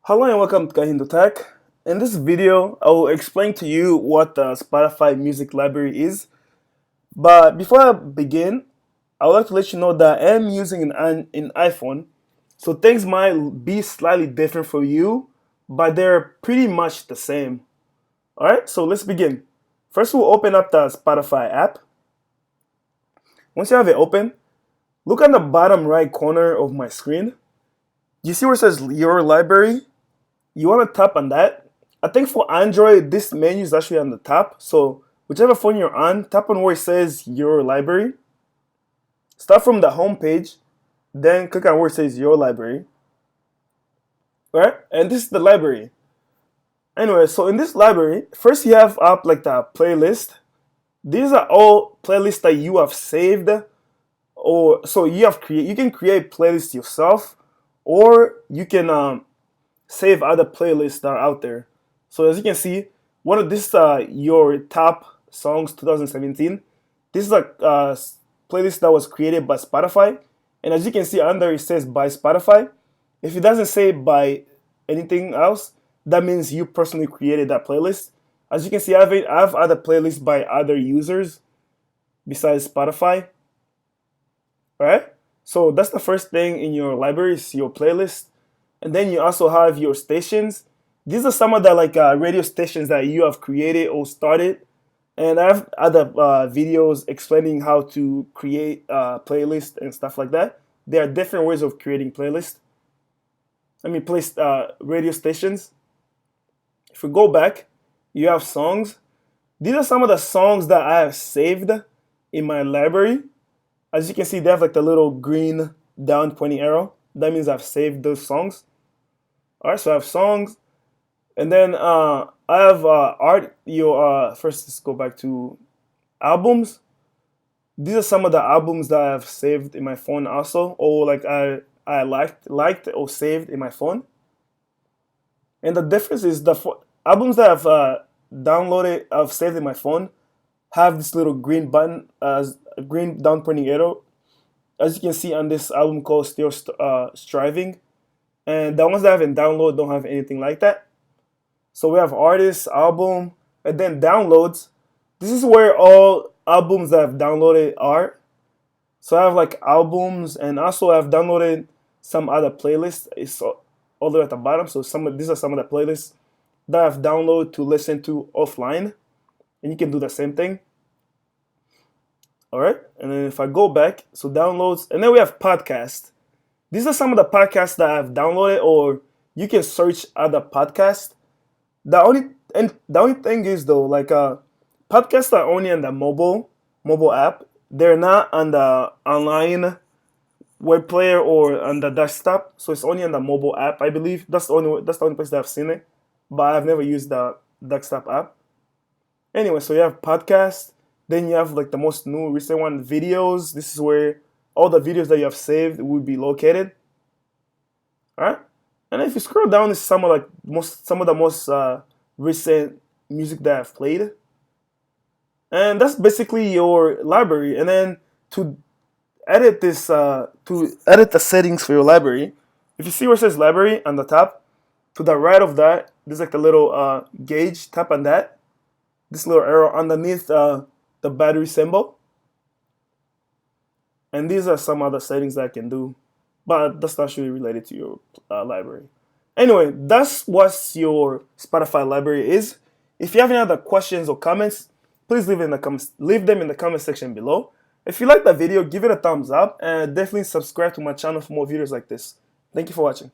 Hello and welcome to KahindoTech. In this video, I will explain to you what the Spotify music library is. But before I begin, I would like to let you know that I am using an iPhone, so things might be slightly different for you, but they're pretty much the same. Alright, so let's begin. First, we'll open up the Spotify app. Once you have it open, look at the bottom right corner of my screen. You see where it says Your Library? You want to tap on that. I think for Android, this menu is actually on the top. So whichever phone you're on, tap on where it says Your Library. Start from the home page, then click on where it says Your Library. Right? And this is the library. Anyway, so in this library, first you have up like the playlist. These are all playlists that you have saved, or so you can create playlists yourself, or you can save other playlists that are out there. So as you can see, one of this your top songs 2017. This is a playlist that was created by Spotify, and as you can see under it says by Spotify. If it doesn't say by anything else, that means you personally created that playlist. As you can see, I have other playlists by other users besides Spotify. All right, so that's the first thing in your library is your playlist. And then you also have your stations. These are some of the radio stations that you have created or started. And I have other videos explaining how to create playlists and stuff like that. There are different ways of creating playlists. Place radio stations. If we go back, you have songs. These are some of the songs that I have saved in my library. As you can see, they have like the little green down pointing arrow. That means I've saved those songs. All right, so I have songs, and then I have art. First, let's go back to albums. These are some of the albums that I have saved in my phone also, or like I liked or saved in my phone. And the difference is the albums that I've I've saved in my phone, have this little green button, green down pointing arrow. As you can see on this album called Still Striving. And the ones that I haven't downloaded don't have anything like that. So we have artists, album, and then downloads. This is where all albums that I've downloaded are. So I have like albums, and also I've downloaded some other playlists. It's all the way at the bottom. So these are some of the playlists that I've downloaded to listen to offline. And you can do the same thing. All right, and then if I go back, so downloads, and then we have podcasts. These are some of the podcasts that I've downloaded, or you can search other podcasts. The only thing is though, podcasts are only on the mobile app. They're not on the online web player or on the desktop. So it's only on the mobile app, I believe. That's the only place that I've seen it. But I've never used the desktop app. Anyway, so you have podcasts. Then you have like the most new recent one, videos. This is where all the videos that you have saved would be located. All right, and if you scroll down, this is some of the most recent music that I've played, and that's basically your library. And then to edit the settings for your library, if you see where it says library on the top, to the right of that, there's like a little gauge. Tap on that. This little arrow underneath the battery symbol. And these are some other settings that I can do, but that's not really related to your library. Anyway, that's what your Spotify library is. If you have any other questions or comments, please leave them in the comment section below. If you like the video, give it a thumbs up and definitely subscribe to my channel for more videos like this. Thank you for watching.